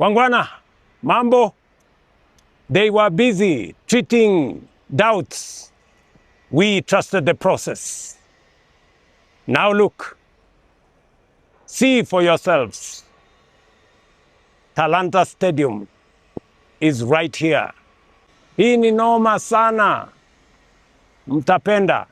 Wangwana, mambo. They were busy treating doubts. We trusted the process. Now look, see for yourselves. Talanta Stadium is right here. Hii ni noma sana. Mtapenda.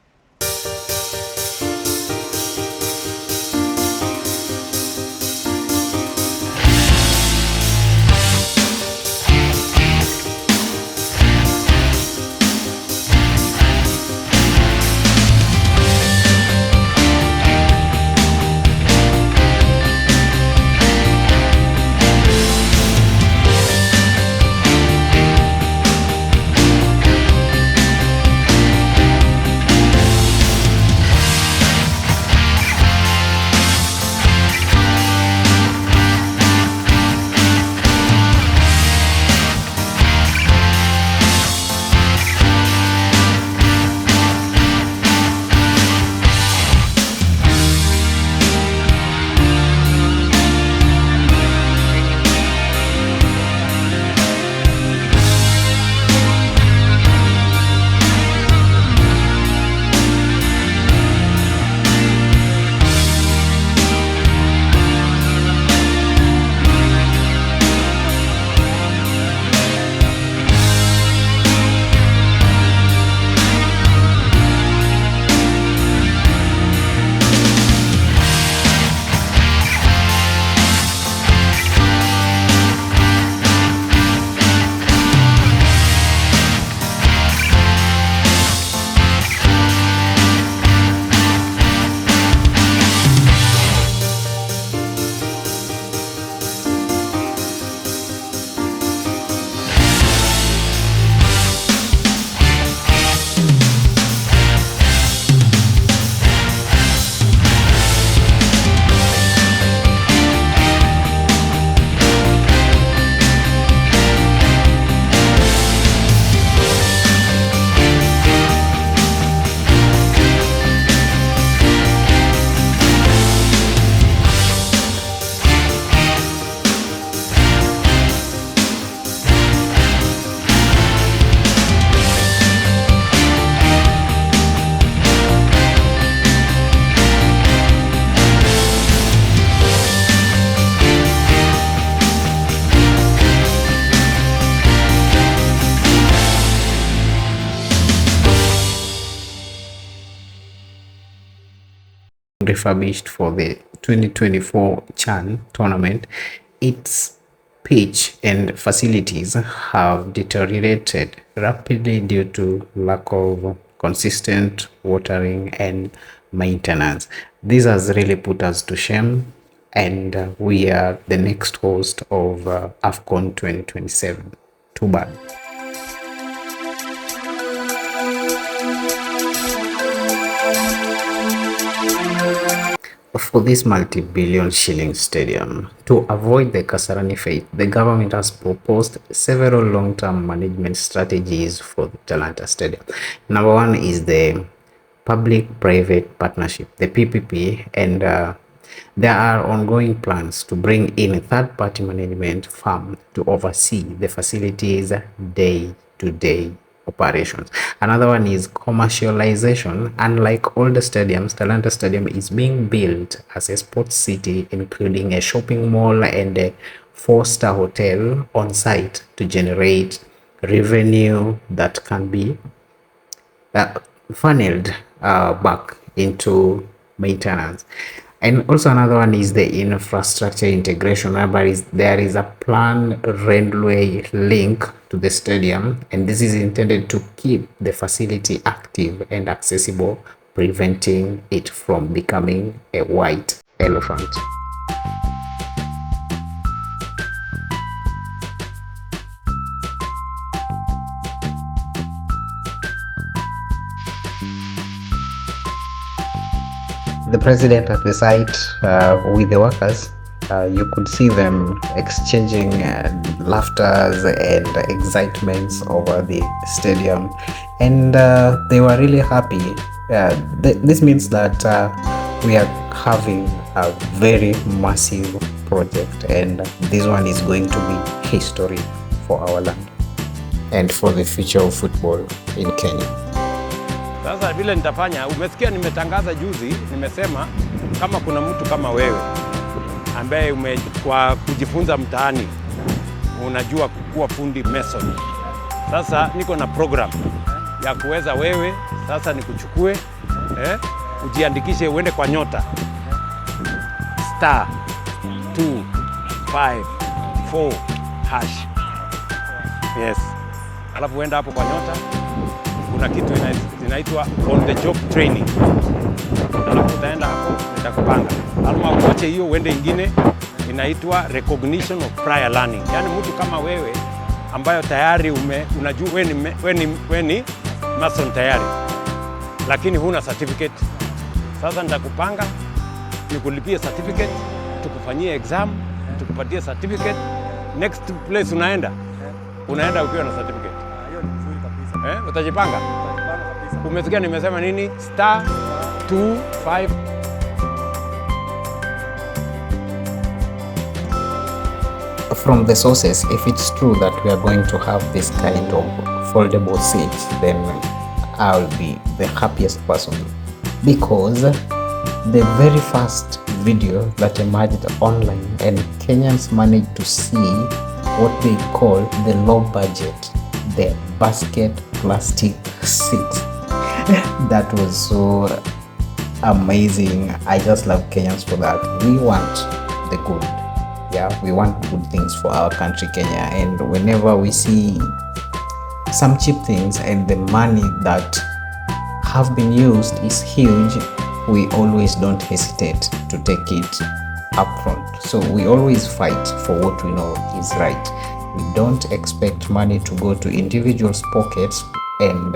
Refurbished for the 2024 CHAN tournament, its pitch and facilities have deteriorated rapidly due to lack of consistent watering and maintenance. This has really put us to shame, and we are the next host of AFCON 2027. Too bad. For this multi-billion shilling stadium, to avoid the Kasarani fate, the government has proposed several long-term management strategies for the Talanta Stadium. Number one is the public-private partnership, the PPP, and there are ongoing plans to bring in a third-party management firm to oversee the facilities day-to-day operations. Another one is commercialization. Unlike older stadiums, Talanta Stadium is being built as a sports city, including a shopping mall and a 4-star hotel on site to generate revenue that can be funneled back into maintenance. And also another one is the infrastructure integration, whereby there is a planned railway link to the stadium, and this is intended to keep the facility active and accessible, preventing it from becoming a white elephant. The president at the site with the workers, you could see them exchanging laughters and excitements over the stadium, and they were really happy. This means that we are having a very massive project, and this one is going to be history for our land and for the future of football in Kenya. Sasa vile nitafanya, umesikia nimetangaza juzi, nimesema kama kuna mtu kama wewe ambaye kwa kujifunza mtaani unajua kuwa fundi mason. Sasa niko na program ya kuweza wewe sasa nikuchukue ujiandikishe uende kwa nyota *254# yes. Alafu uenda hapo kwa nyota, kuna kitu inaitwa on the job training. Alafu utaenda hapo nitakupanga. Alafu uache hiyo uende ingine inaitwa recognition of prior learning. Yaani mtu kama wewe ambayo tayari unajua wewe ni mason tayari, lakini huna certificate. Sasa nitakupanga, nikulipie certificate, tukufanyie exam, tukupatie certificate. Next place unaenda ukiwa na certificate. Hiyo ni nzuri kabisa. Utajipanga? Utajipanga kabisa. Umesikia nimesema nini? *25. From the sources, if it's true that we are going to have this kind of foldable seats, then I'll be the happiest person, because the very first video that emerged online and Kenyans managed to see what they call the low budget, the basket plastic seat. That was so amazing. I just love Kenyans for that. We want the good. Yeah, we want good things for our country, Kenya. And whenever we see some cheap things and the money that have been used is huge, we always don't hesitate to take it up front. So we always fight for what we know is right. We don't expect money to go to individuals' pockets, and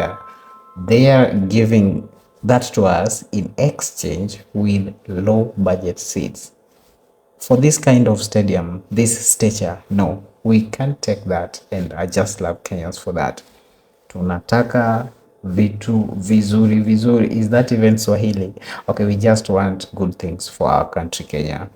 they are giving that to us in exchange with low budget seats. For this kind of stadium, this stature, no, we can't take that, and I just love Kenyans for that. Tunataka vitu vizuri vizuri. Is that even Swahili? Okay, we just want good things for our country, Kenya.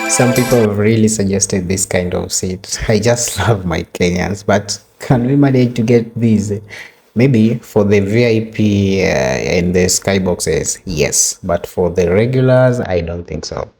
Some people have really suggested this kind of seat. I just love my Kenyans, but can we manage to get these? Maybe for the VIP and the skyboxes, yes, but for the regulars, I don't think so.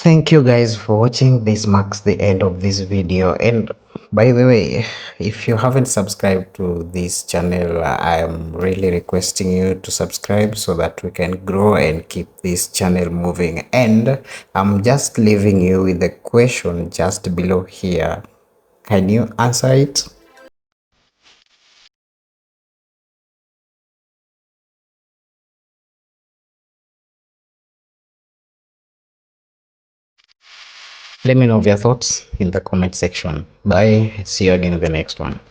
Thank you guys for watching. This marks the end of this video. And by the way, if you haven't subscribed to this channel, I am really requesting you to subscribe so that we can grow and keep this channel moving. And I'm just leaving you with a question just below here. Can you answer it? Let me know your thoughts in the comment section. Bye. See you again in the next one.